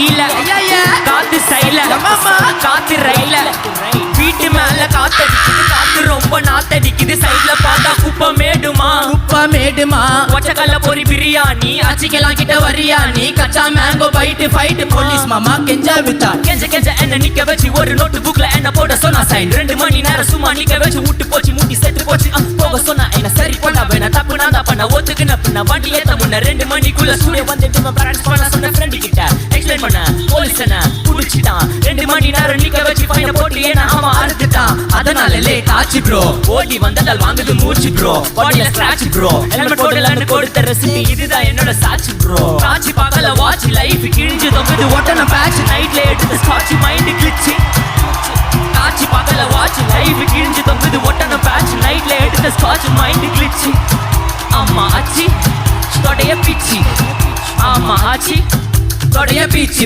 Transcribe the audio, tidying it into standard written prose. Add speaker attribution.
Speaker 1: கீழ காத்து சைல காத்து ரயில வீட்டு மேல காத்தடிக்குது காத்து ரொம்ப நாத்தடிக்குது சைட்ல பார்த்தா குப்பமேடுமா ஒச்சக்கல்ல பொரி பிரியாணி அச்சிக்கலாம் கிட்ட வரியாணி கச்சா மேங்கோ பைட்டு ஃபைட்டு
Speaker 2: போலீஸ் மாமா கெஞ்சா விட்டா
Speaker 1: கெஞ்ச என்ன நிக்க வச்சு ஒரு நோட்டு புக்ல என்ன போட சொன்னா சைன் 2 மணி நேரம் சும்மா நிக்க வச்சு விட்டு போச்சு மூட்டி செத்து போச்சு போக சொன்னா என்ன சரி பண்ண வேணா தப்பு நான் தான் பண்ண ஒத்துக்குன பின்ன வண்டி ஏத்த முன்ன 2 மணிக்குள்ள ஸ்டூடியோ வந்துட்டு பேரண்ட்ஸ் பண்ண சொன்ன ஃப்ரெண்ட் கிட்ட எக்ஸ்பிளைன் பண்ண போலீஸ் என்ன புடிச்சிட்டான் 2 மணி நேரம் நிக்க வச்சு ஃபைன போட்டு ஏன்னா அவன் அறுத்துட்டான் அதனால லேட் ஆச்சு ப்ரோ ஓடி வந்ததால் வாங்குது மூச்சு ப்ரோ பாடியில ஸ்கிராட்ச் ப்ரோ ஹெல்மெட் போடலன்னு கொடுத்த ரெசிபி இதுதான் என்னோட சாட்சி ப்ரோ காட்சி பார்க்கல வாட்ச் லைஃப் கிழிஞ்சு தொங்குது ஒட்டன பேட்ச் நைட்ல எடுத்து ஸ்காட்ச் மைண்ட் கிளிச்சு காட்சி பார்க்கல வாட்ச் லைஃப் கிழிஞ்சு தொங்குது ஒட்டன பேட்ச் நைட்ல எடுத்து ஸ்காட்ச் மைண்ட் கிளிச்சு அம்மா ஆச்சி தொடைய பிச்சி ஆமா ஆச்சி தொடைய பிச்சி